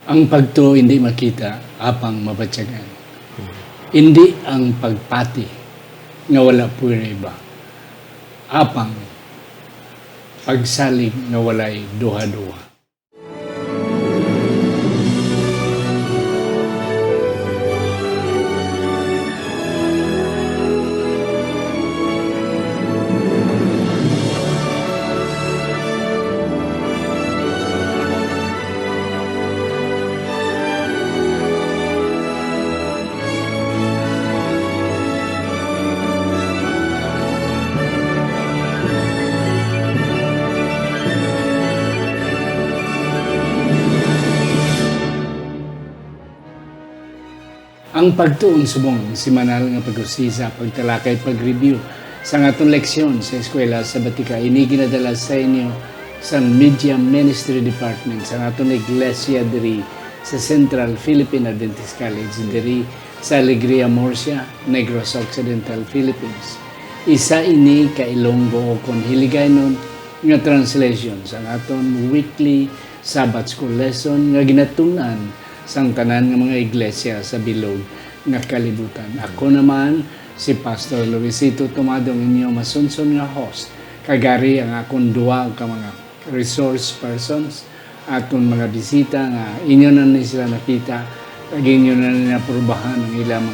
Ang pagtuo hindi makita, apang mabatyagan. Hindi ang pagpati nga wala puriba, apang pagsalig nga walay duha-duha. Ang pagtuon subong simanal nga pag-usisa, pagtalakay, pag-review sa atong leksyon sa eskwela sa Batika ini ginadala sa inyo sa Media Ministry Department sa atong iglesia diri sa Central Philippine Adventist College diri sa Alegria, Murcia, Negros Occidental, Philippines. Isa ini ka Ilonggo kon hiligaynon nga translation sa atong weekly Sabbath School lesson nga ginatun-an sang tanan ng mga iglesia sa bilog nga kalibutan. Ako naman si Pastor Luisito Tomadong, inyo masunson nga host. Kagari ang akong duwa ka mga resource persons atong mga bisita nga inyo na sila nakita kag inyo na naprubahan ang ilang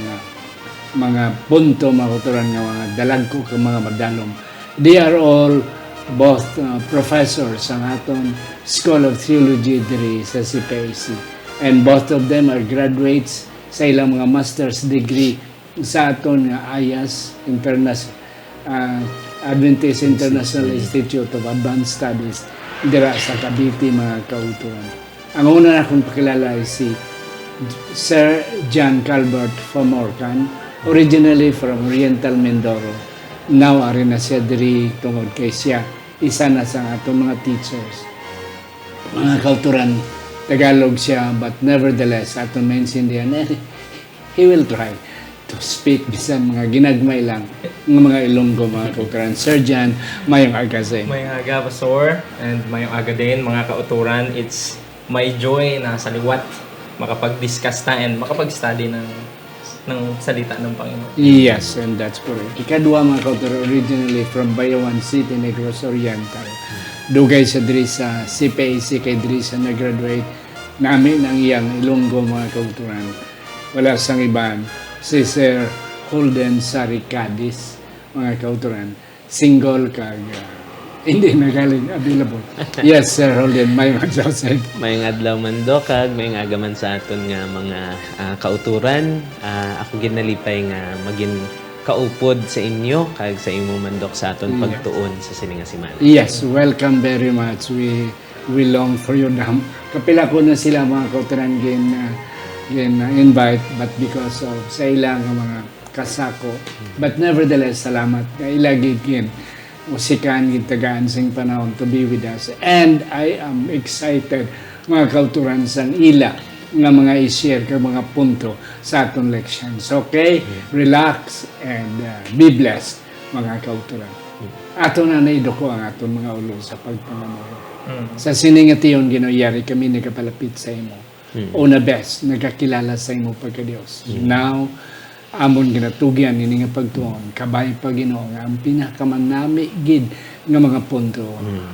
mga punto makuturan nga mga dalagko ka mga madalom. They are all both professors ang atong School of Theology diri sa CPAC. And both of them are graduates sa ilang mga master's degree sa aton nga IAS, Adventist International Institute of Advanced Studies dira sa Cavite, mga kauturan. Ang una na akong pakilala ay si Sir John Calvert Famorcan, originally from Oriental Mindoro. Now ari na siya diri tungod kay siya isa na sa atong mga teachers. Mga kauturan, Tagalog siya, but nevertheless, aton maintindihan, he will try to speak bisan mga ginagmay lang ng mga Ilonggo, mga kauturan. Sir John, mayong aga sa inyo. Mayong aga, Pastor, and mayong aga din, mga kauturan. It's my joy na sa liwat makapag-discuss ta and makapag-study ng salita ng Panginoon. Yes, and that's correct. Ikadua, mga kauturan, originally from Bayawan City, Negros Oriental. Dugay sa diri sa CPAC kay diri sa nag-graduate namin ang iyang Ilonggo, mga kauturan. Wala sang iban, si Sir Holden Saricadis, mga kauturan. Single kag hindi nagaling available. Yes, Sir Holden, may magsasay. May adlaw man do kag may agaman sa aton nga mga kauturan. Ako ginalipay nga maging kaupod sa inyo kag sa imong mandok sa aton pagtuon sa sininga simana. Yes, welcome very much. We long for your dam. Kapila ko na sila, mga kauturan invite, but because of sa ilang mga kasako. But nevertheless, salamat na ilagigin musikan gitagaan sing panahon to be with us. And I am excited, mga kauturan, sang ila nga mga i-share ka mga punto sa atong lections. Okay? Relax and be blessed, mga kauturan. Ato na naidoko ang atong mga ulo sa pagpangamuyo. Sa siningation ginoyari kami nagapalapit sa imo. Una best, nagkakilala sa imo pagka-Dios. Now, amon ginatugyan ini nga pagtuon, kabay pa Ginoo nga ang pinakamanami gid nga mga punto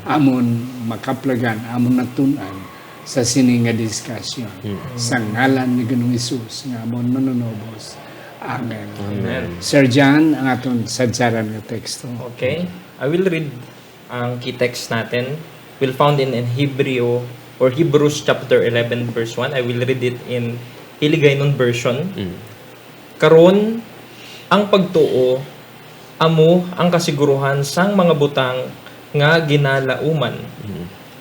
amon makaplagan, amon natun-an sa sining nga discussion. Sa ngalan ni Ginoong Hesus nga amon manunobos. Amen. Amen. Sir John, ang aton sadsaran nga teksto. Okay. I will read ang key text natin. Will found in Hebrew or Hebrews chapter 11 verse 1. I will read it in Hiligaynon version. Karon ang pagtuo amo ang kasiguruhan sang mga butang nga ginalauman.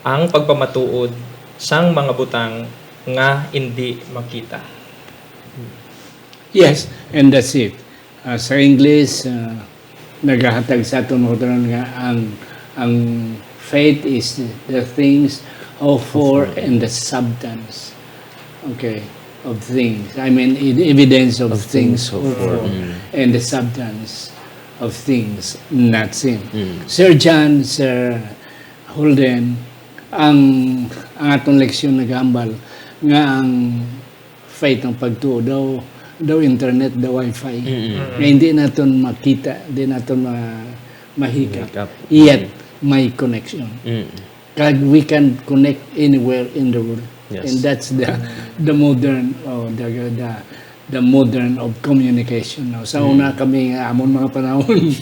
Ang pagpamatuod sang mga butang nga hindi makita. Yes, and that's it. Sa English, naghahatag sa aton mga nga ang faith is the things hoped for and the substance, okay, of things. I mean, evidence of things hoped for and the substance of things not seen. Sir John, Sir Holden, ang atong leksyon nagambal nga ang faith ng pagtuo daw internet, daw wifi. Nga hindi natin makita, hindi natin mahikap. Mahikap. Yet, may connection. Kag we can connect anywhere in the world. Yes. And that's the modern the modern of communication now. Sa una kami nga amon mga panahon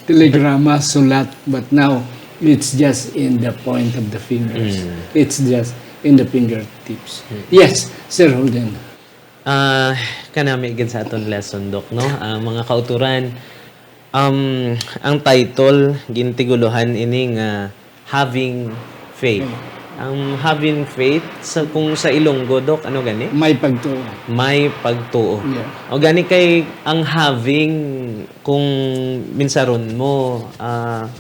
telegrama, sulat, but now it's just in the point of the fingers. It's just in the fingertips. Yes, Sir Holden. Kanami gid sa aton lesson, Dok, no? Mga kauturan, ang title gintiguluhan ini nga having faith. Ang having faith kung sa Ilonggo, Dok, ano gani? May pagtuo. May pagtuo. Yeah. O gani kay ang having kung minsaron mo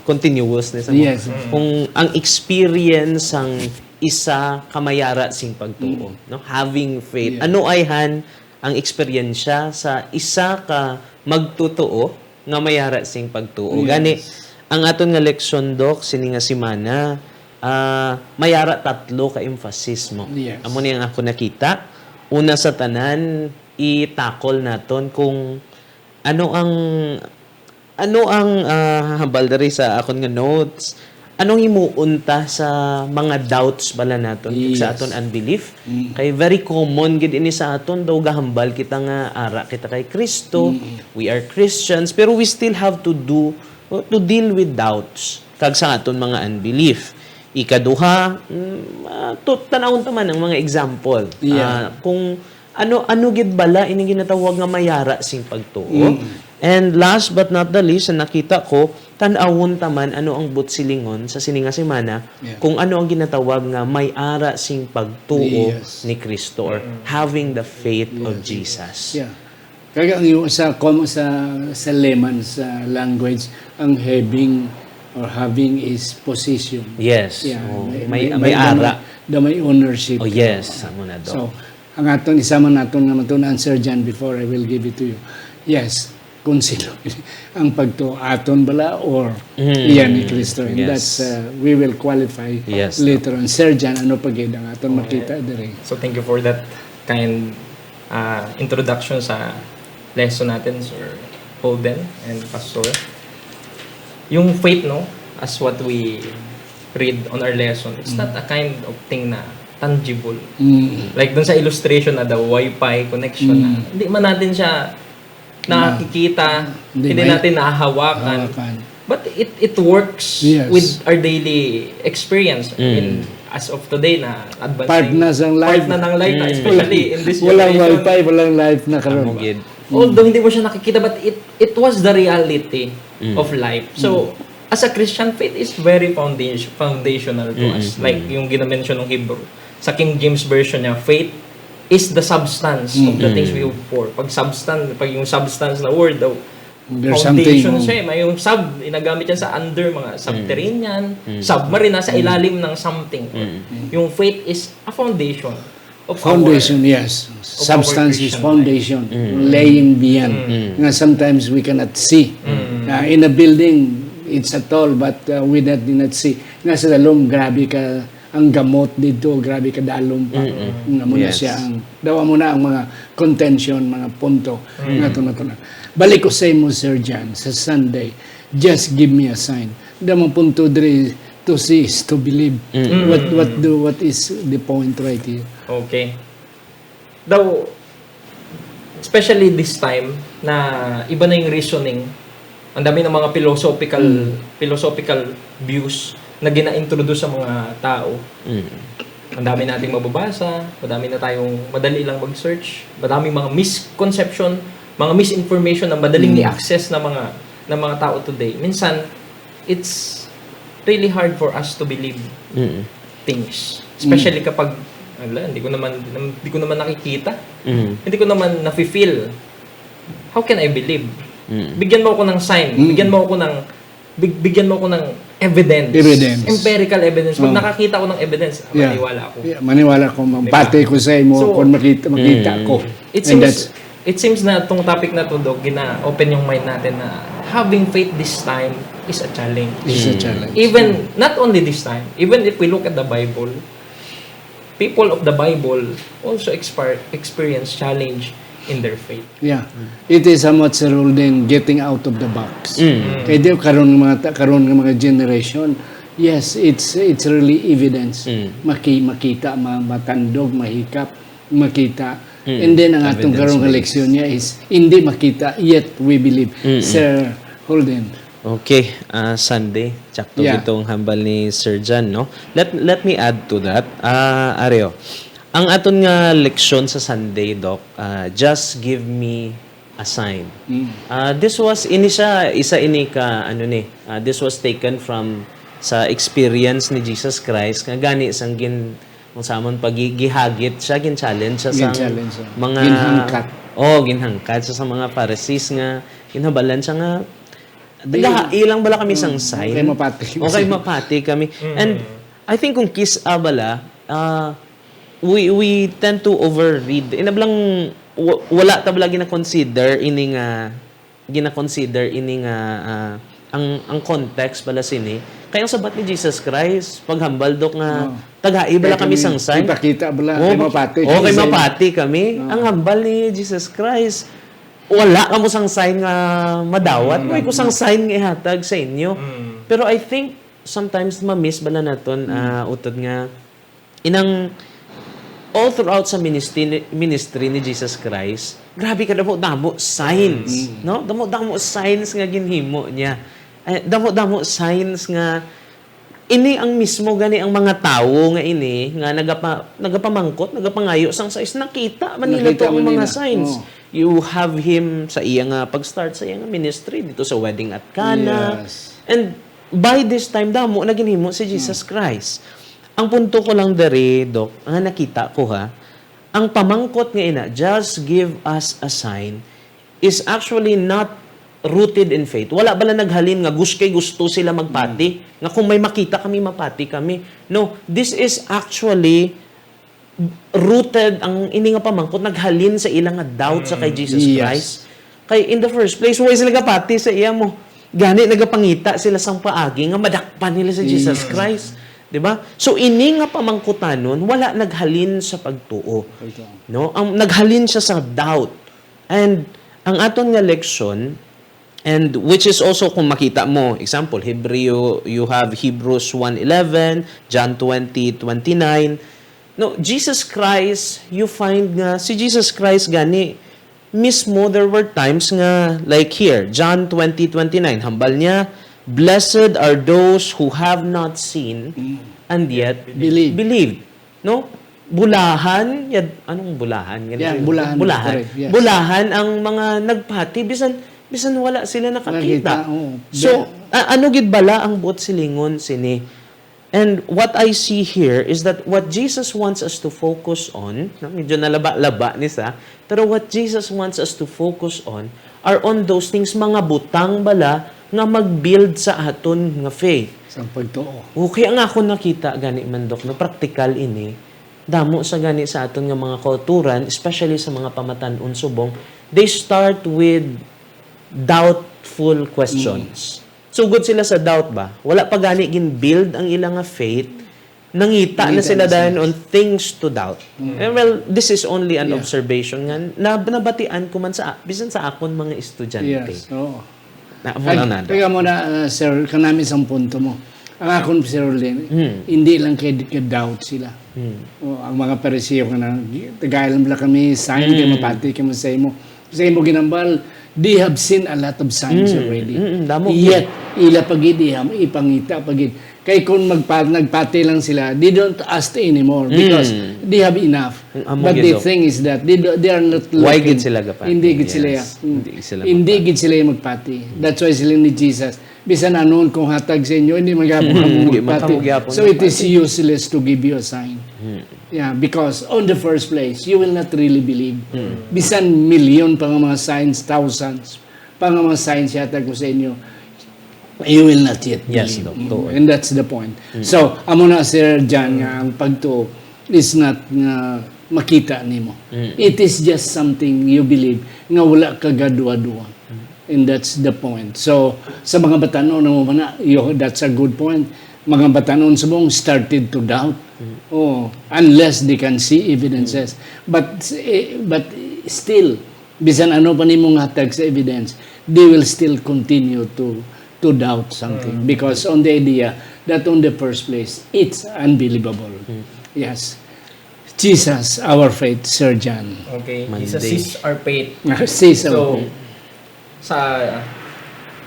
continuous ni sa mo. Yes. Kung ang experience ang isa kamayara sing pagtuo, no? Having faith. Yeah. Ano ay ang eksperyensya sa isa ka magtutuo nga mayara sing pagtuo. Yes. Gani ang aton nga leksyon, Dok, sini nga semana, mayara tatlo ka emphasis mo. Yes. Amo ni ang ako nakita. Una sa tanan, i-tackle naton kung ano ang baldari sa akon nga notes. Anong himuunta sa mga doubts bala naton Yes. sa aton unbelief? Kay very common gid ini sa aton daw gahambal kita nga ara kita kay Kristo. We are Christians pero we still have to deal with doubts kag sa aton mga unbelief. Ikaduha, tanawon taman ang mga example. Yeah. Kung ano gid bala ini ginatawag nga mayara sing pagtuo. And last but not the least, na nakita ko, tan-awon taman ano ang butsilingon sa sininga semana, kung ano ang ginatawag nga may ara sing pagtuo Yes. ni Kristo or having the faith of Jesus. Yeah. Kaya ang yung sa layman sa language, ang having is position. Yes. Yeah. Oh, may ara. May ownership. Oh yes, amo na do. So, ang aton isama naton nga matunan, Sir John, before I will give it to you. Yes, consider ang pagto aton bala or iyan ni Kristo. And Yes. that's we will qualify Yes. later on. Sir John, ano pagid ang aton makita diri? So thank you for that kind introduction sa lesson natin, Sir Holden and Pastor. Yung faith, no, as what we read on our lesson, it's not a kind of thing na tangible. Like dun sa illustration na the Wi-Fi connection na, hindi man natin siya nakikita, hindi natin nahahawakan. But it works Yes. with our daily experience. As of today na advancing. Part na ng life na, especially in this Walang generation. Wi-Fi, walang life na karon. Amo gid. Although hindi mo siya nakikita, but it was the reality of life. So, as a Christian, faith is very foundational to us. Like yung ginamention ng Hebrew. Sa King James Version niya, faith is the substance of the things we hope for. Pag yung substance na word daw, There's foundation something. siya. May yung inagamit yan sa under, mga subterranean, submarine, nasa ilalim ng something. Yung faith is a foundation of Foundation, yes. Substance is Christian foundation. Laying beyond. Nga sometimes we cannot see. In a building, it's a tall, but we did not see. Nga sa dalom, grabe ka ang gamot dito, grabe ka dalom pa. Nga muna Yes. siya dawa mo na ang mga contention, mga punto. Nga ito na ito na. Balik ko sa mo, Sir John, sa Sunday, just give me a sign. Damang punto dre, to see is to believe. What is the point right here? Okay. Daw, especially this time, na iba na yung reasoning, ang dami ng mga philosophical views na gina-introduce sa mga tao. Ang dami nating mababasa, madami na tayong madali lang mag-search, madaming mga misconception, mga misinformation na madaling i-access ng mga tao today. Minsan, it's really hard for us to believe things. Especially kapag hindi ko naman nakikita. Hindi ko naman nafi-feel. How can I believe? Bigyan mo ako ng sign, bigyan mo ako ng evidence. Empirical evidence. Pag nakakita ko ng evidence, maniwala ako. Yeah, maniwala ko. Mabate ko sa imo So, kung makita ko. It seems na itong topic na to, Dok, gina-open yung mind natin na having faith this time is a challenge. It's a challenge. Even, not only this time, even if we look at the Bible, people of the Bible also experience challenge in their faith. Yeah. It is somewhat sa rule din getting out of the box. Kaya di karon ng mga generation, yes, it's really evidence. Makita, matandog, mahikap, makita. And then ang atong karong leksyon niya is hindi makita yet we believe. Sir Holden. Okay, Sunday. Tsakto itong hambal ni Sir John, no? Let me add to that. Areo, ang aton nga leksyon sa Sunday, Doc, just give me a sign. This was, this was taken from sa experience ni Jesus Christ, nga gani sang kung samon pagigihagit siya, gin-challenge siya sa mga ginhangkat. Ginhangkat siya sa mga Pharisees nga ginhabalan siya nga ilang bala kami sang sign. Okay, mapati kami. And I think kung bala, we tend to overread. Inablang wala tabla gina-consider ini nga ang context bala sini. Kaya ang sabat ni Jesus Christ, paghambal dok nga tagai bala kami sang sign. Ipakita bala kay mapati. Kay mapati kami. Ang hambal ni Jesus Christ, wala ka mo sang sign nga madawat. May kusang sign nga ihatag sa inyo. Pero I think sometimes ma-miss bala naton utod nga inang all throughout sa ministry ni Jesus Christ, grabe ka damo signs, no? Damo signs nga ginhimo niya. Damo signs nga ini ang mismo gani ang mga tawo nga ini nga nagapamangkot, nagapangayo sang sais nakita manila to ang mga signs. You have him sa iya nga pag-start sa iya nga ministry dito sa wedding at Cana. Yes. And by this time damo na ginhimo si Jesus Christ. Ang punto ko lang dere, Doc, ang nakita ko ang pamangkot nga ina, just give us a sign, is actually not rooted in faith. Wala bala naghalin nga gusto sila magpati, nga kung may makita kami, mapati kami. No, this is actually rooted, ang ini nga pamangkot, naghalin sa ilang nga doubt sa kay Jesus Christ. Kay in the first place, why sila kapati sa iya mo? Gani, nagapangita sila sang paagi, nga madakpan nila sa Jesus Christ. Diba? So, ini nga pamangkutanon, wala naghalin sa pagtuo. No? Ang naghalin siya sa doubt. And, ang aton nga leksyon, and which is also kung makita mo, example, you have Hebrews 1:11, John 20:29. No, Jesus Christ, you find nga, si Jesus Christ gani, mismo there were times nga, like here, John 20:29, hambal niya, blessed are those who have not seen and yet believed. No? Bulahan, anong bulahan? Bulahan. Bulahan. Yes. Bulahan ang mga nagpati, bisan wala sila nakakita. So, ano gid bala ang buot silingon sini? And what I see here is that what Jesus wants us to focus on, medyo nalaba-laba ni sa, pero what Jesus wants us to focus on are on those things, mga butang bala nga mag-build sa aton nga faith. Sa pagtuo. Okay, ang ako nakita gani man Dok, no practical ini, damo sa gani sa aton nga mga kulturan, especially sa mga pamatan-on subong, they start with doubtful questions. So good sila sa doubt ba? Wala pa gani gin-build ang ilang nga faith, nangita na sila dahil on things to doubt. And well, this is only an observation nga nabatian ko man sa bisan sa akon mga estudyante. Yes, oo. Kaya mo na, sir, kanami sa punto mo. Ang akon, Sir Orlin, hindi lang doubt sila. Ang mga parisiyo ka na, tagailan lang kami, sign kayo, mapati kayo sa imo. Sa imo ginambal, they have seen a lot of signs already. Yet, ila pagid, ipangita pagid. Kaya kung nagpati lang sila, they don't ask anymore because they have enough. But the thing is that they are not looking. Why gid sila gapati? Hindi gid sila magpati. That's why sila ni Jesus. Bisan anon kung hatag sa inyo, hindi magapon magpati. So it is useless to give you a sign. Yeah, because on the first place, you will not really believe. Bisan million pang mga signs, thousands pang mga signs yatag ko sa inyo, you will not yet believe. Yes, Doctor. And that's the point. So, amo na Sir John nga ang pagtuo is not makita nimo. It is just something you believe nga wala ka gadwa-dwa. And that's the point. So, sa mga batanon mo na, that's a good point. mga batanon subong started to doubt. Oh, unless they can see evidences. But still, bisan ano pa nimong hatag sa evidence, they will still continue to doubt something because on the idea that on the first place, it's unbelievable. Yes. Jesus, our faith, Sir John. Okay, Monday. Jesus is our faith. Sis, So,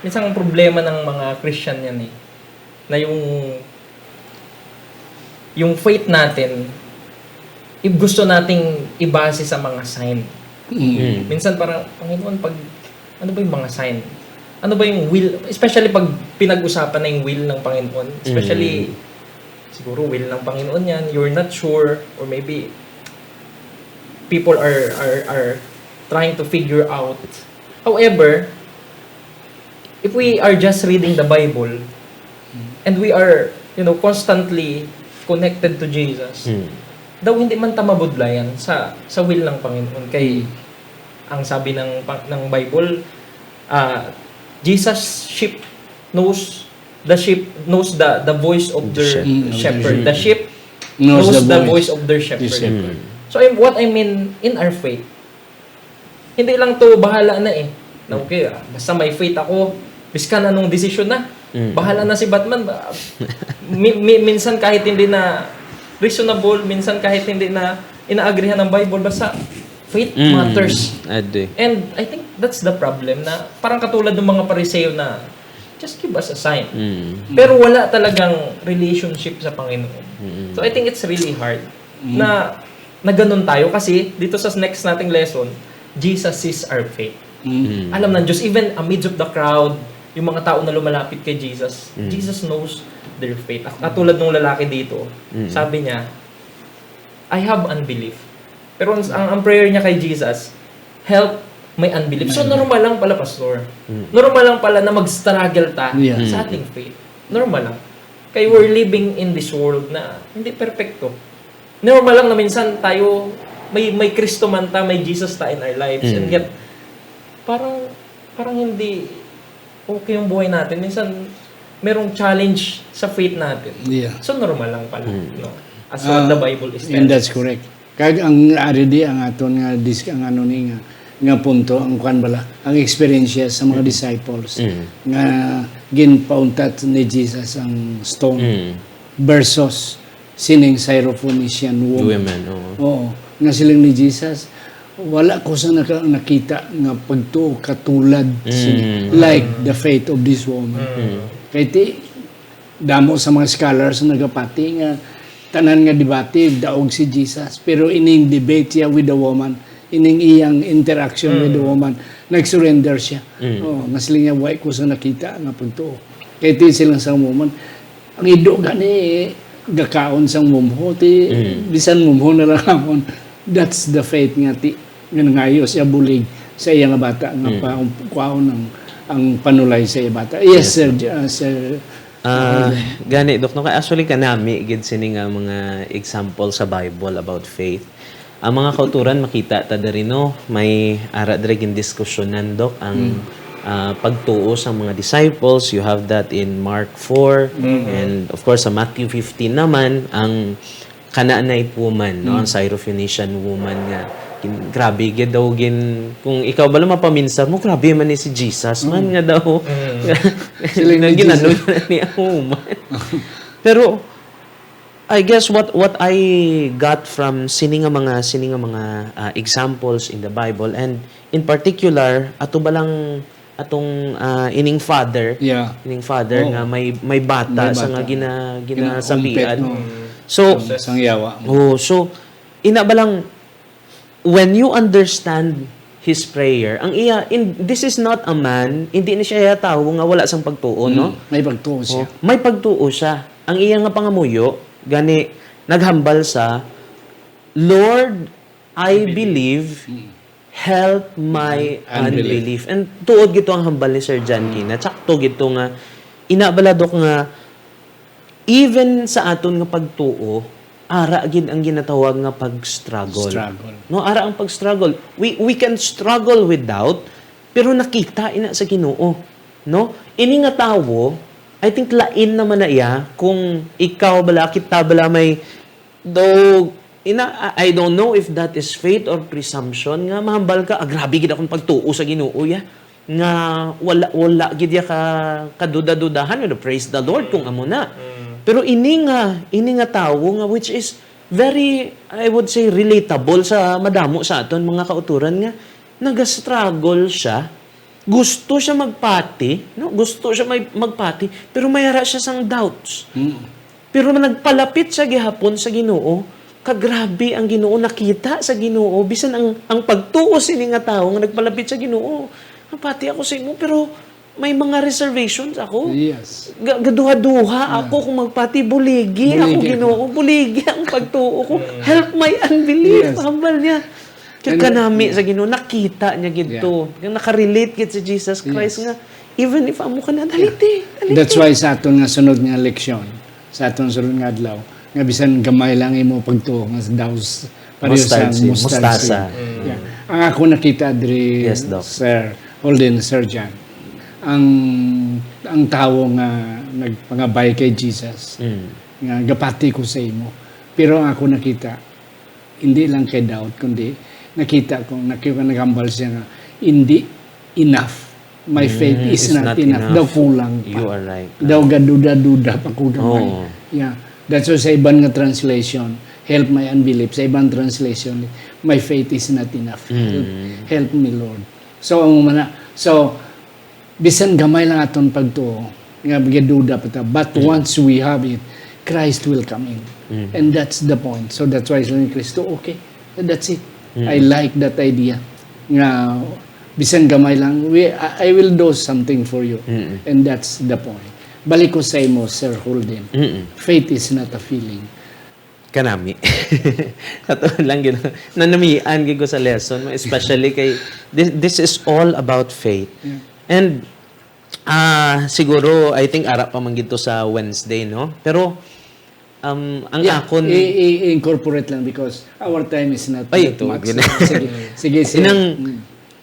minsan ang problema ng mga Christian yan na yung faith natin, gusto nating ibase sa mga sign. Minsan parang, Panginoon, ano ba yung mga sign? Ano ba yung will? Especially pag pinag-usapan na yung will ng Panginoon. Especially, siguro will ng Panginoon yan, you're not sure, or maybe people are trying to figure out. However, if we are just reading the Bible, and we are, constantly connected to Jesus, daw hindi man tamabudlayan sa will ng Panginoon. Kay, ang sabi ng Bible, Jesus' sheep knows the voice of their shepherd. The sheep knows the voice of their shepherd. So what I mean in our faith, hindi lang to bahala na na okay, basta may faith ako, biskan anong desisyon na, bahala na si Batman. Minsan kahit hindi na reasonable, minsan kahit hindi na inaagrihan ng Bible, basta faith matters. And I think that's the problem, na parang katulad ng mga Pariseo na just give us a sign. Pero wala talagang relationship sa Panginoon. So I think it's really hard na ganun tayo, kasi dito sa next nating lesson, Jesus is our faith. Alam ng Diyos, even amidst of the crowd, yung mga tao na lumalapit kay Jesus, Jesus knows their faith. Katulad ng lalaki dito, sabi niya, I have unbelief. Pero ang prayer niya kay Jesus, help my unbelief. So normal lang pala, Pastor. Normal lang pala na mag-struggle sa ating faith. Normal lang. Kaya we're living in this world na hindi perfecto. Normal lang na minsan tayo, may Kristo man ta, may Jesus ta in our lives. And yet, parang hindi okay yung buhay natin. Minsan, merong challenge sa faith natin. Yeah. So normal lang pala. No? As what the Bible is telling. And that's correct. Kag ang aridi ang aton nga nga punto ang kuan bala ang experience sa mga disciples nga ginpauntat ni Jesus ang stone versus sining Syrophoenician woman. Oo. Nga silang ni Jesus, wala ko sa nakita nga pagtuo katulad like the faith of this woman. Kaya damo sa mga scholars na nagapati nga tanan nga debate daog si Jesus, pero ining debate siya with the woman, ining iyang interaction with the woman, nag-surrender siya. Nga sila niya, why ko sa nakita nga pagtuo. Kaya ito silang sa woman, ang ido gani, gakaon sang mumho, bisan mumho na lang amon. That's the faith nga ngayo siya bulig sa iya nga bata, nga kuwaon ang panulay sa iya bata. Yes, sir. Gani, Dok, no, actually kanami gid sini nga mga example sa Bible about faith. Ang mga kauturan makita ta diri no, may ara diri gin diskusyonan, Dok, ang pagtuo sa mga disciples. You have that in Mark 4 and of course sa Matthew 15 naman ang Canaanite woman, no, ang Syrophoenician woman nga grabe gid daw kung ikaw ba lang mapaminsan mo, grabe man ni si Jesus man nga daw. Sila nga ginano ni ang woman. Pero I guess what I got from sini nga mga examples in the Bible, and in particular ato balang atong ining father nga may bata sa nga ginasabian. So sang yawa. So ina balang when you understand his prayer, this is not a man, hindi na siya tawo nga wala sang pagtuo, no? May pagtuo siya. May pagtuo siya. Ang iya nga pangamuyo, gani naghambal sa Lord, I believe, help my unbelief. And tuod gito ang hambal ni Sir John Kina. Tsakto gito nga inabaladok nga even sa aton nga pagtuo, ara gid ang ginatawag nga pag-struggle. No, ara ang pag-struggle. We can struggle with doubt, pero nakita ina sa Ginoo, no? Ini nga tawo I think lain naman na iya kung ikaw bala, kita bala may though I don't know if that is faith or presumption nga mahambal ka grabe gid akong pagtuo sa Ginoo ya nga wala gid ya ka kaduda-dudahan praise the Lord kung amo na. Pero ini nga tawo nga which is very I would say relatable sa madamo sa aton mga kauturan nga naga-struggle siya. Gusto siya magpati, no? Gusto siya magpati, pero mayara siya sang doubts. Pero nagpalapit siya gihapon sa Ginoo, kagrabe ang Ginoo nakita sa Ginoo bisan ang pagtuo sini nga tawo nga nagpalapit sa Ginoo. Mapati ako sa imo pero may mga reservations ako. Yes. Gaduha-duha ako kung magpati buligi ako Ginoo, buligi ang pagtuo ko. Help my unbelief. Yes. Hambal niya. Kaya kanami sa Ginoo nakita niya gito. Yung nakarelate gid sa Jesus Christ nga even if amo ka na daliti. That's why sa aton nga sunod nga leksyon, sa aton sunod nga adlaw, nga bisan gamay lang imo pagtuo nga daw pareho sa mustasa. Yeah. Ang ako nakita diri Sir Holden, Sir John, ang tawo nga nagpangabay kay Jesus, nga gapati ko sa imo. Pero ang ako nakita, hindi lang kay doubt, kundi nakita ko naghambal siya nga hindi enough. My faith is not enough. Daw kulang pa. You are right. Daw gaduda-duda pa ko gamay. Yeah. That's why sa ibang nga translation, help my unbelief. Sa ibang translation, my faith is not enough. Help me, Lord. So, bisan gamay lang aton pagtuo, nga gaduda pa ta. But once we have it, Christ will come in. And that's the point. So that's why sa Kristo, okay, that's it. I like that idea. Nga, bisan gamay lang, I will do something for you. And that's the point. Balik ko sa imo, Sir Holden. Faith is not a feeling. Kanami. Kato lang gino. Nanamian gid ko sa lesson, especially kay this is all about faith. And siguro I think ara pa man gito sa Wednesday, no? Pero ang akon i-incorporate lang because our time is not much. Sige.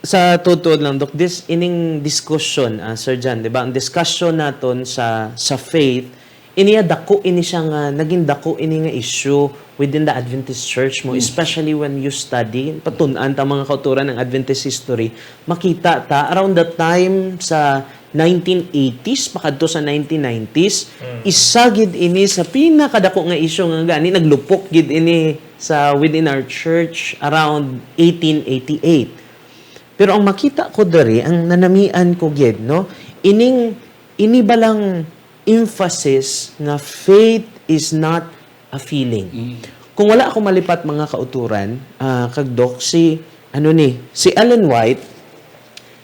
Sa totoo lang, Dok, ining discussion, Sir John, di ba? Ang discussion naton sa faith, naging dako ini nga issue within the Adventist Church mo, especially when you study, patunan ta mga kauturan ng Adventist history, makita ta, around that time sa 1980s, pakadto sa 1990s, isa gid ini sa pinakadako nga issue nga gani, naglupok gid ini sa within our church around 1888. Pero ang makita ko diri, ang nanamian ko gid, no? Ini balang emphasis na faith is not a feeling. Kung wala ako malipat mga kauturan, kagdok si Ellen White,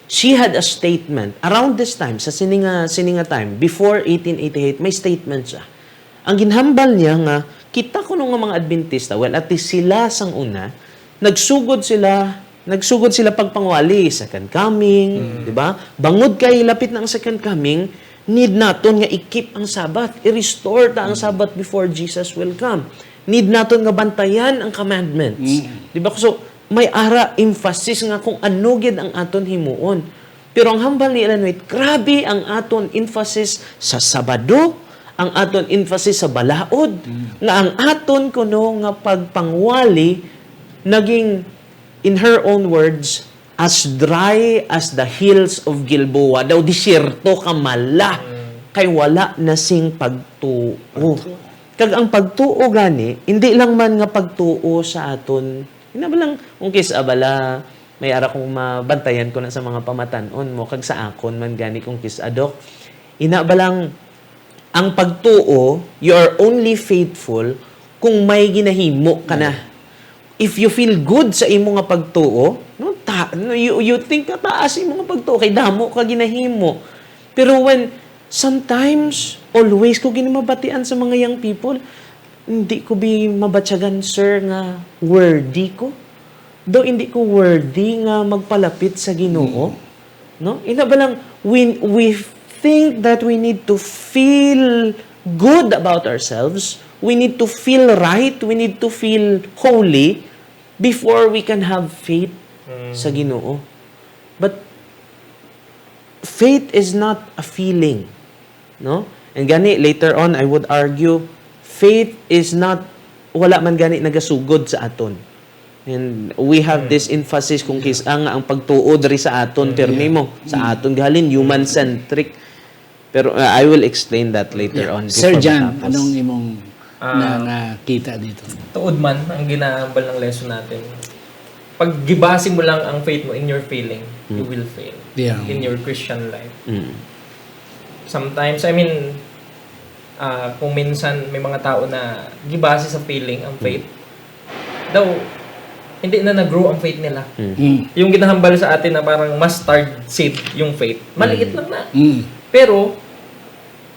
she had a statement around this time sa sininga time before 1888, may statement siya. Ang ginhambal niya nga kita ko nung mga Adventista, well at least sila sang una, nagsugod sila pagpangwali, second coming, di ba? Bangod kay lapit na ang second coming, need naton nga i-keep ang Sabbath, i-restore ta ang Sabbath before Jesus will come. Need naton nga bantayan ang commandments. Di ba? So, may ara emphasis nga kung ano gid ang aton himuon. Pero ang hambal ni Ellen White, grabe ang aton emphasis sa Sabado, ang aton emphasis sa balaod, nga ang aton kuno nga pagpangwali naging, in her own words, as dry as the hills of Gilboa. Daw disyerto kamala, kay wala na sing pagtuo. Kag ang pagtuo gani, hindi lang man nga pagtuo sa aton, lang kung abala, may ara kong mabantayan ko na sa mga pamatanon mo, kag sa akon man gani kung adok, inabalang ang pagtuo, you are only faithful kung may ginahimo ka na. If you feel good sa imo nga pagtuo, you think taas imo nga pagtuo kay damo ka ginahimo. Pero when sometimes always ko ginamabatian sa mga young people, hindi ko mabatyagan, sir, nga worthy ko. Though hindi ko worthy nga magpalapit sa Ginoo. No? Inabalang we think that we need to feel good about ourselves. We need to feel right. We need to feel holy before we can have faith sa Ginoo. But faith is not a feeling, no? And gani, later on, I would argue, faith is not, wala man gani nagasugod sa aton. And we have this emphasis kung kisa nga ang pagtuod ri sa aton, termi mo, sa aton gahalin, human-centric. Pero I will explain that later on. Sir before Jan, matapos. anong imong nakita dito? Tuod man ang ginaambal ng lesson natin. Pag gibase mo lang ang faith mo in your feeling, you will fail Yeah. in your Christian life. Mm. Sometimes, I mean, kung minsan may mga tao na gibase sa feeling ang faith, daw, hindi na nag-grow ang faith nila. Yung ginahambal sa atin na parang mustard seed yung faith, maliit lang na. Pero,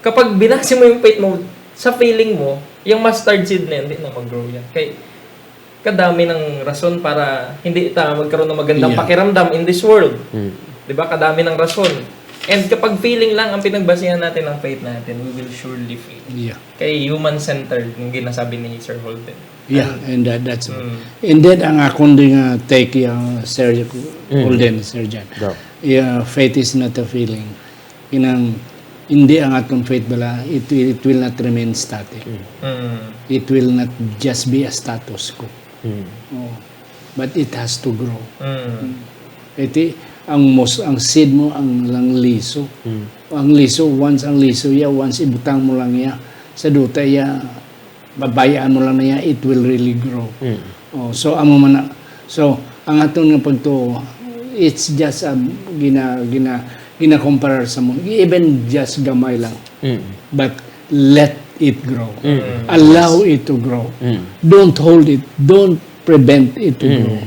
kapag binase mo yung faith mo sa feeling mo, yung mustard seed na yun, hindi na mag-grow yan. Kaya, kadami ng rason para hindi tayo magkaroon ng magandang pakiramdam in this world. Diba? Kadami ng rason. And kapag feeling lang ang pinagbasihan natin ng faith natin, we will surely fail. Yeah. Kaya human-centered, yung ginasabi ni Sir Holden. Yeah, and that's and then ang akong din take Sir Holden, Sir Jan. Go. Yeah, faith is not a feeling. Kinang hindi ang atong faith bala, it will not remain static. It will not just be a status quo. Oh, but it has to grow. Iti ang seed mo ang lang liso. Ang liso once ibutang mo lang ya sa duta ya babayaan mo lang na ya, it will really grow. Oh, so amo man so ang aton nga pagtuo, it's just gina compare sa mo, even just gamay lang. But let it grow. Allow it to grow. Don't hold it. Don't prevent it to grow.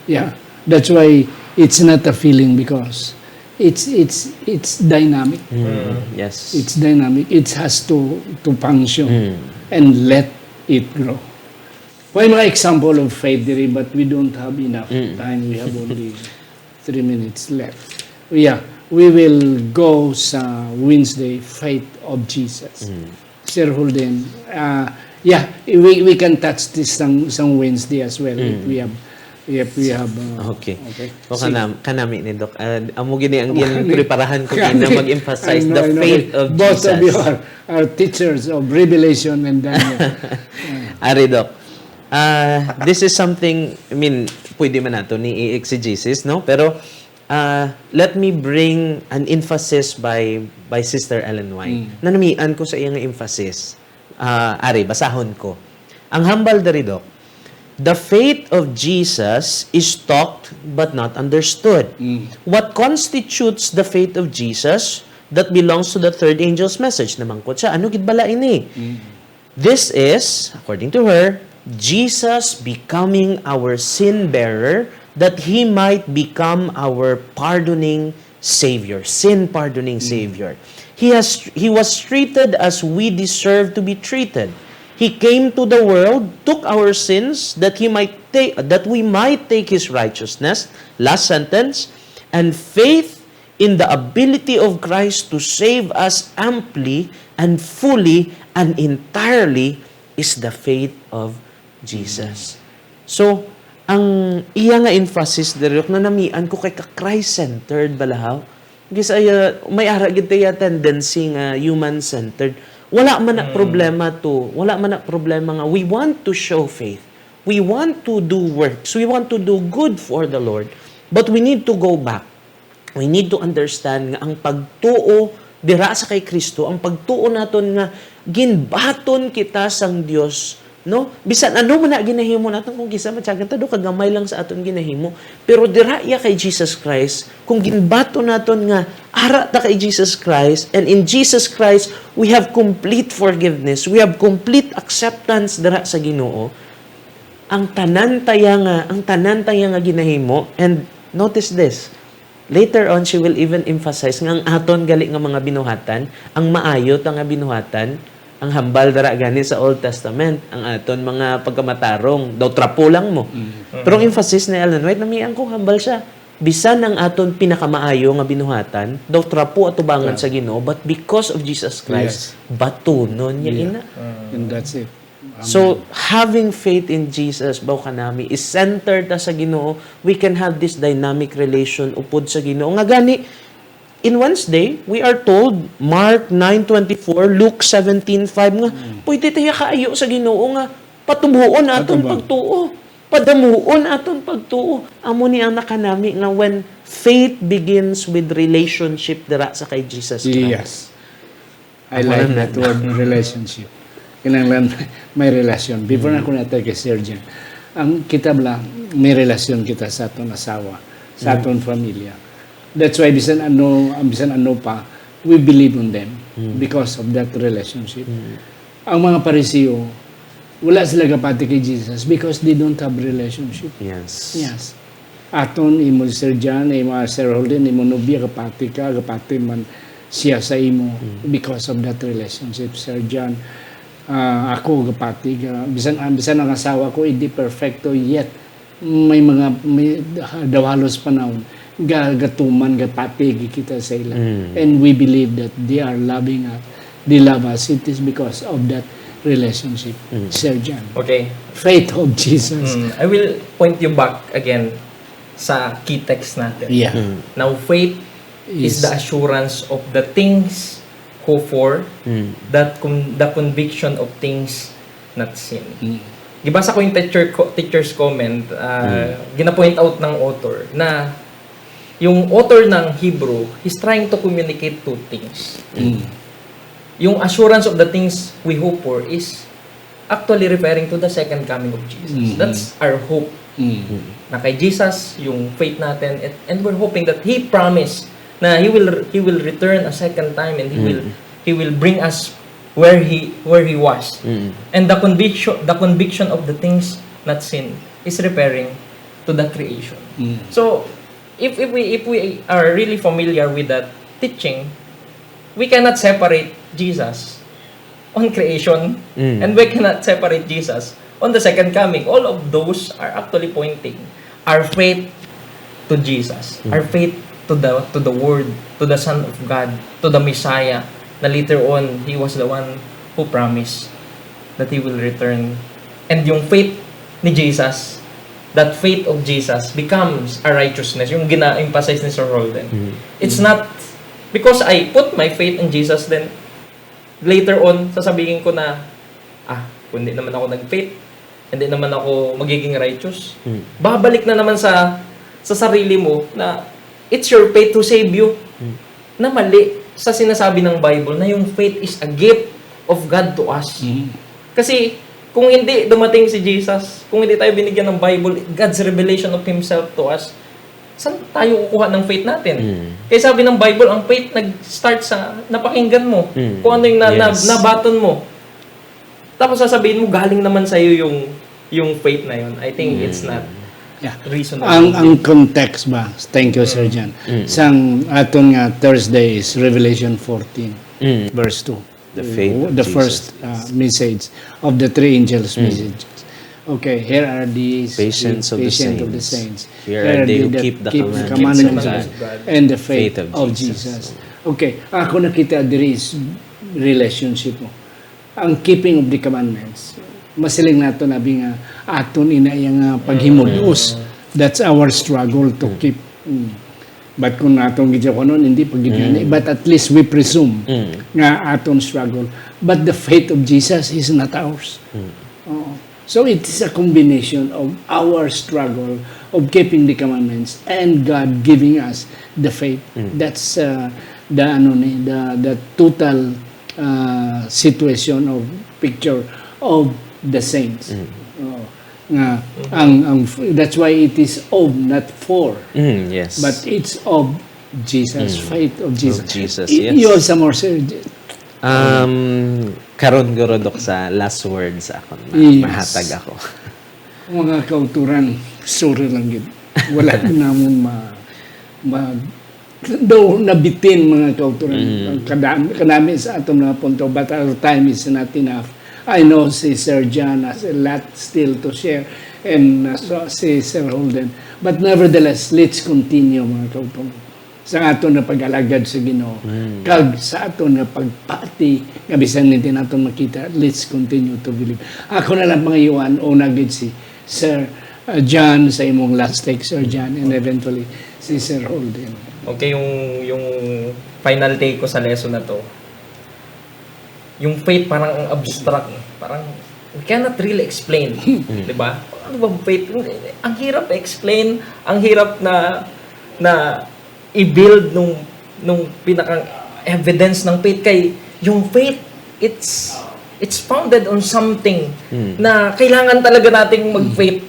Yeah. That's why it's not a feeling, because it's dynamic. Yes. It's dynamic. It has to function and let it grow. May mga example of faith diri, but we don't have enough time. We have only 3 minutes left. Yeah, we will go sa Wednesday, Faith of Jesus. Sir Holden, yeah, we can touch this some Wednesday as well if we have Okay. O Sige. kanami ni Doc. Amo gini ang preparahan ko na mag-emphasize I the know. faith of Both Jesus. of you are teachers of Revelation and Daniel. Ari, Doc. This is something, I mean, pwede man nato ni exegesis, no? Pero let me bring an emphasis by Sister Ellen White. Nanamian ko sa iyang emphasis. Ari, basahon ko. Ang hambal dari, Doc. The faith of Jesus is talked but not understood. What constitutes the faith of Jesus that belongs to the third angel's message? Namangkot siya, ano gid bala ini? This is, according to her, Jesus becoming our sin bearer that He might become our pardoning Savior, sin pardoning Savior. He was treated as we deserve to be treated. He came to the world, took our sins, that we might take His righteousness. Last sentence. And faith in the ability of Christ to save us amply and fully and entirely is the faith of Jesus. So, ang iya nga emphasis dirok na namian ko kay ka-Christ-centered balahaw. Gisaya may ara gid tayo tendency nga human-centered. Wala man na problema nga we want to show faith. We want to do works. We want to do good for the Lord. But we need to go back. We need to understand nga ang pagtuo dira sa kay Kristo, ang pagtuo naton nga ginbaton kita sang Dios, no? Bisan ano man na ginahimo naton kung kisa matyagan ta do kagamay lang sa aton ginahimo, pero dira ya kay Jesus Christ, kung ginbato naton nga ara ta kay Jesus Christ, and in Jesus Christ we have complete forgiveness, we have complete acceptance dira sa Ginoo. Ang tanan taya nga ginahimo, and notice this. Later on, she will even emphasize nga ang aton gali nga mga binuhatan, ang maayo ta nga binuhatan, ang hambal dara gani sa Old Testament, ang aton mga pagkamatarong, daw trapo lang mo. Pero ang emphasis ni Ellen White, namiang kong hambal siya. Bisan ang aton pinakamaayo nga binuhatan, daw trapo at tubangan sa Ginoo, but because of Jesus Christ, batunon niya ina. And that's it. So, having faith in Jesus, baw kanami, is centered ta sa Ginoo. We can have this dynamic relation upod sa Ginoo. Nga gani, in Wednesday, we are told, Mark 9:24, Luke 17:5 nga, pwede tayo kaayo sa Ginoo nga, patubuon aton Patubon. pagtuo. Padamuon aton pagtuo. Amo ni ang nakanami nga when faith begins with relationship dira sa kay Jesus Christ. Yes. I like that word, relationship. Kinanglan may relasyon. Before na ko natay kay Sergeant, ang kitab lang, may relasyon kita sa aton asawa, sa aton pamilya. That's why bisan ano pa, we believe on them because of that relationship. Ang mga Parisiyo, wala sila kapati kay Jesus because they don't have relationship. Yes. Yes. Aton, imo Sir John, imo Sir Holden, imo nobya, kapati man siya sa imo because of that relationship. Sir John, ako kapati ka. Bisan ang asawa ko, hindi perfecto yet. May dawalos panahon. Gatuman, kapati kita sa ila. And we believe that they are loving us. They love us. It is because of that relationship. Sir John. Okay. Faith of Jesus. I will point you back again sa key text natin. Yeah. Now, faith is the assurance of the things hoped for, the conviction of things not seen. Gibasa ko yung teacher's comment, gina-point out ng author na yung author ng Hebrew is trying to communicate two things. Yung assurance of the things we hope for is actually referring to the second coming of Jesus. That's our hope. Na kay Jesus, yung faith natin, and we're hoping that He promised na He will return a second time and He will bring us where He was. And the conviction of the things not seen is referring to the creation. So if we are really familiar with that teaching, we cannot separate Jesus on creation and we cannot separate Jesus on the second coming. All of those are actually pointing our faith to Jesus, our faith to the Word, to the Son of God, to the Messiah, na later on, He was the one who promised that He will return. And yung faith ni Jesus, that faith of Jesus becomes a righteousness, yung gina-emphasize ni Sir Holden. It's not, because I put my faith in Jesus, then later on, sasabihin ko na, kung hindi naman ako nag-faith, hindi naman ako magiging righteous. Babalik na naman sa sarili mo na it's your faith to save you. Na mali sa sinasabi ng Bible na yung faith is a gift of God to us. Kasi kung hindi dumating si Jesus, kung hindi tayo binigyan ng Bible, God's revelation of Himself to us, saan tayo kukuha ng faith natin? Kaya sabi ng Bible, ang faith nag-start sa napakinggan mo. Kung ano yung nabaton mo. Tapos sasabihin mo, galing naman sa'yo yung faith na yun. I think it's not reasonable. Ang context ba? Thank you, Sir John. Sang aton nga Thursday is Revelation 14, verse 2. The faith of the Jesus. first message of the three angels' messages. Okay, here are these Patience of the saints. saints. Here are they who that keep the commandments commandments of God and the faith of Jesus. Okay, ako nakita there is relationship mo. Ang keeping of the commandments. Masiling nato nabi nga aton inayang paghimulos. That's our struggle to keep. But kung atong gidya ko nun, hindi pagigyan. But at least we presume nga aton struggle. But the faith of Jesus is not ours. So it is a combination of our struggle of keeping the commandments and God giving us the faith. That's the total situation of picture of the saints. That's why it is of, not for. Yes. But it's of Jesus, faith of Jesus. Of Jesus, You yes. have some more, sir? Karon gorodok sa last words ako. Yes. Mahatag ako. Mga kauturan, sorry lang yun. Wala namon daw nabitin mga kauturan. Kadami sa atong mga punto, but our time is not enough. I know si Sir John has a lot still to share and si Sir Holden. But nevertheless, let's continue mga kauturan. Sa aton na pag-alagad sa Ginoo. Kag sa aton na pagpati, nga bisan hindi naton makita, let's continue to believe. Ako na lang mga iwan, o nagid si Sir John sa imong last take, Sir John, and eventually si Sir Holden. Okay, yung final take ko sa lesson na to. Yung faith parang ang abstract. Parang we cannot really explain. Di ba? Ano ba faith? Ang hirap explain, ang hirap na i-build nung pinakang evidence ng faith. Kay yung faith, it's founded on something na kailangan talaga nating mag-faith.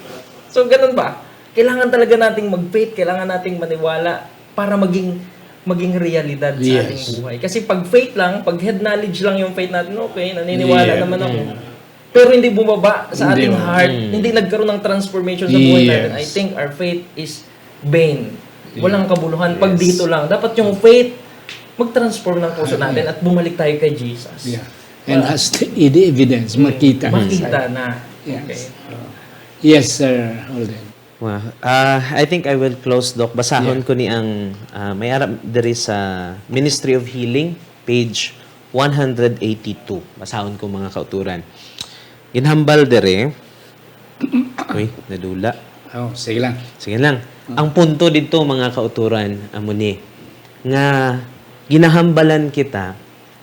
So, ganun ba? Kailangan talaga nating mag-faith, kailangan nating maniwala para maging realidad sa ating buhay. Kasi pag faith lang, pag head knowledge lang yung faith natin, okay, naniniwala naman ako. Pero hindi bumaba sa ating heart, hindi nagkaroon ng transformation sa buhay natin. I think our faith is vain. Walang kabuluhan. Pag dito lang, dapat yung faith mag-transform ng puso natin at bumalik tayo kay Jesus. Yeah. And has the evidence, makita. Makita na. Yes. Okay. Yes, Sir Holden. Wow. I think I will close, Doc. Basahon ko ni ang may arap diri sa Ministry of Healing, page 182. Basahon ko mga kauturan. Inhambal dere. Uy, nadula. Oh, sige lang. Sige lang. Ang punto dito mga kauturan, amo ni nga ginahambalan kita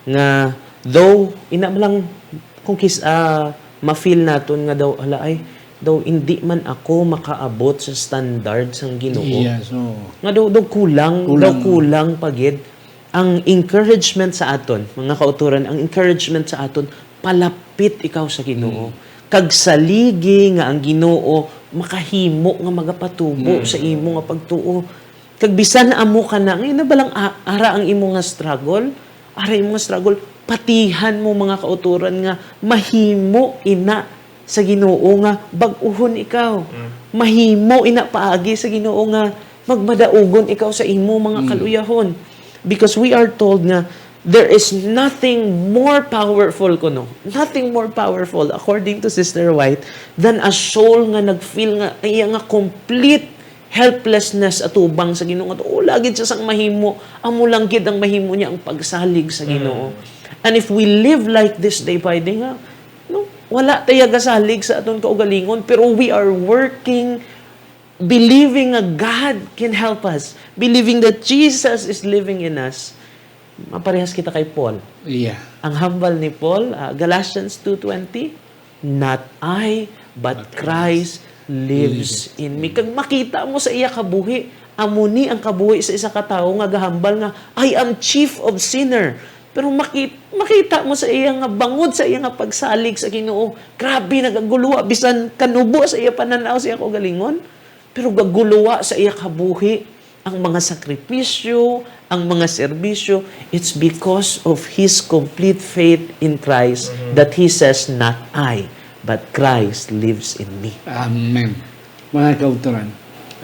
nga though ina lang kung ma-feel naton nga daw hala ay daw hindi man ako makaabot sa standard sang Ginoo. Yes, so Nga daw kulang pagid ang encouragement sa aton, mga kauturan, ang encouragement sa aton palapit ikaw sa Ginoo. Kag saligi nga ang Ginoo makahimo nga magapatubo sa imo nga pagtuo. Kag bisan amo ka na ngayon na balang ara ang imo nga struggle, patihan mo mga kauturan nga mahimo ina sa Ginoo nga bag-uhon ikaw. Mahimo ina paagi sa Ginoo nga magmadaugon ikaw sa imo mga kaluyahon. Because we are told nga there is nothing more powerful nothing more powerful according to Sister White than a soul nga nagfeel nga iya nga complete helplessness atubang sa Ginoo nga lagi siya sang mahimo amo lang gid ang mahimo niya ang pagsalig sa Ginoo. And if we live like this day by day nga wala tayo gasalig sa aton kaugalingon, pero we are working, believing that God can help us, believing that Jesus is living in us. Maparehas kita kay Paul. yeah. Ang humble ni Paul, Galatians 2:20, not I, but Christ lives in me. Kag makita mo sa iya kabuhi, amo ni ang kabuhi sa isa ka tawo nga gahambal nga, I am chief of sinner. Pero makita mo sa iya nga bangod sa iya nga pagsalig sa Ginoo. Grabe nagaguluwa bisan kanubo sa iya pananaw sa iya kaugalingon. Pero gaguluwa sa iya kabuhi ang mga sakripisyo, ang mga serbisyo. It's because of his complete faith in Christ that he says, not I, but Christ lives in me. Amen. Mga kauturan,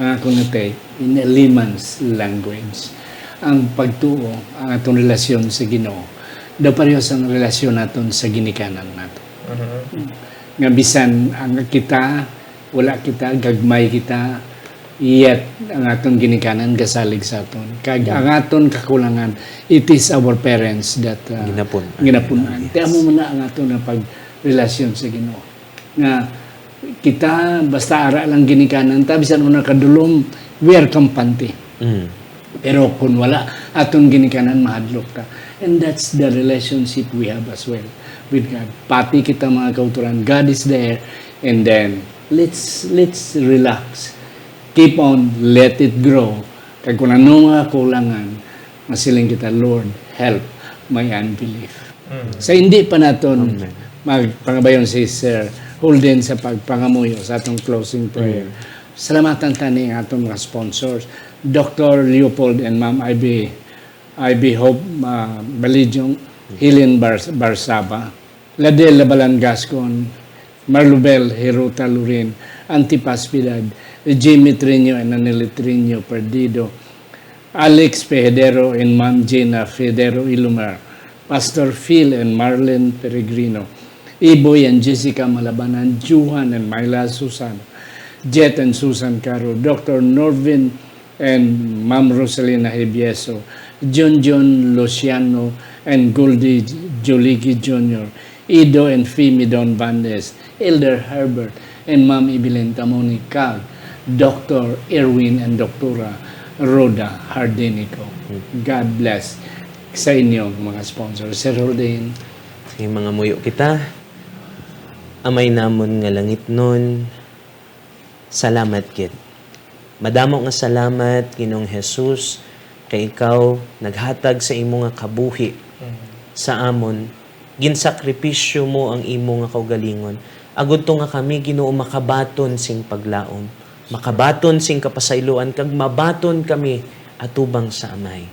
ako natay, in a layman's language, ang pagtuo, ang atong relasyon sa Ginoo, daw parehas ang relasyon naton sa ginikanan nato. Nga bisan ang kita, wala kita, gagmay kita, yet ang atong ginikanan gasalig sa aton. Kag ang aton kakulangan, it is our parents that ginapunan. Tiyan mo na ang aton na pagrelasyon sa Ginoo. Nga kita basta ara lang ginikanan ta bisan una kadulom, we are kampante. Pero kung wala aton ginikanan mahadlok ta. And that's the relationship we have as well with God. Pati kita mga kauturan, God is there, and then let's relax. Keep on, let it grow. Kag kung ano nga kulangan, masiling kita, Lord, help my unbelief. Sa hindi pa naton magpangabayon si Sir Holden sa pagpangamuyo sa atong closing prayer. Salamatan tani ang atong mga sponsors, Dr. Leopold and Ma'am I.B. Hope Balidyong, Helen Barsaba, Ladel Labalan Gascon, Marlubel Heruta Lurin, Antipas Piedad, Jimmy Trino and Anely Trino Perdido, Alex Pehedero and Ma'am Gina Federo Ilumar, Pastor Phil and Marlene Peregrino, Iboy and Jessica Malabanan, Juhan and Myla Susan, Jet and Susan Caro, Dr. Norvin and Ma'am Rosalina Hebieso, John Luciano and Goldie Joliki Jr., Ido and Fimi Don Bandes, Elder Herbert and Ma'am Ibilin Tamoni Cag, Dr. Erwin and Doktora Rhoda Hardenico. God bless sa inyo mga sponsor. Sir Rodin. Sige, mga muyo kita. Amay namon nga langit nun. Salamat kit. Madamo nga salamat Ginoong Jesus kay ikaw naghatag sa imo nga kabuhi sa amon. Ginsakripisyo mo ang imo nga kaugalingon. Agud to nga kami Ginoo makabaton sing paglaom. Makabaton sing kapasayloan kag mabaton kami atubang sa amay.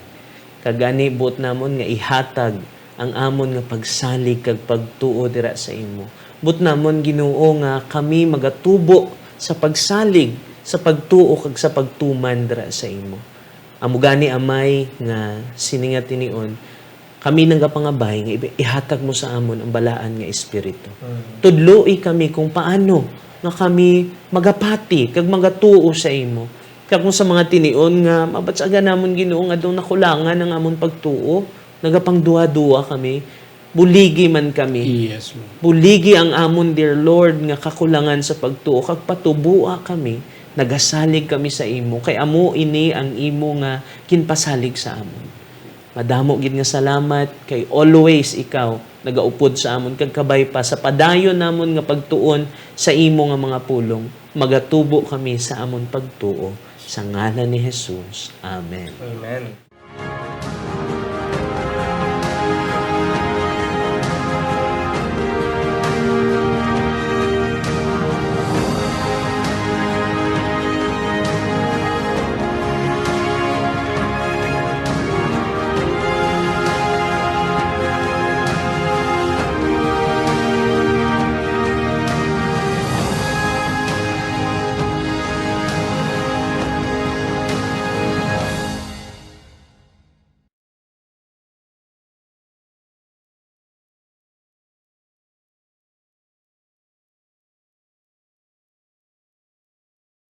Kagani buot namon nga ihatag ang amon nga pagsalig kag pagtuo dira sa imo. Buot namon Ginoo nga kami magatubo sa pagsalig, sa pagtuo kag sa pagtuman dira sa imo. Amo gani amay nga sininga tinion, kami nagapangabay nga ihatag mo sa amon ang balaan nga espiritu. Tudloi kami kung paano nga kami magapati kag magatuo sa imo. Kag kung sa mga tinion nga mabatsaga namon Ginoo nga daw nakulangan ang amon pagtuo, nagapang duwa-duwa kami, buligi man kami. Yes, Lord. Buligi ang amon, dear Lord, nga kakulangan sa pagtuo. Kag patubua kami, nagasalig kami sa imo. Kay amo ini ang imo nga kinpasalig sa amon. Madamo gid nga salamat kay always ikaw nagaupod sa amon kag kabay pa sa padayon namon nga pagtuon sa imo nga mga pulong. Magatubo kami sa amon pagtuo sa ngalan ni Jesus. Amen. Amen.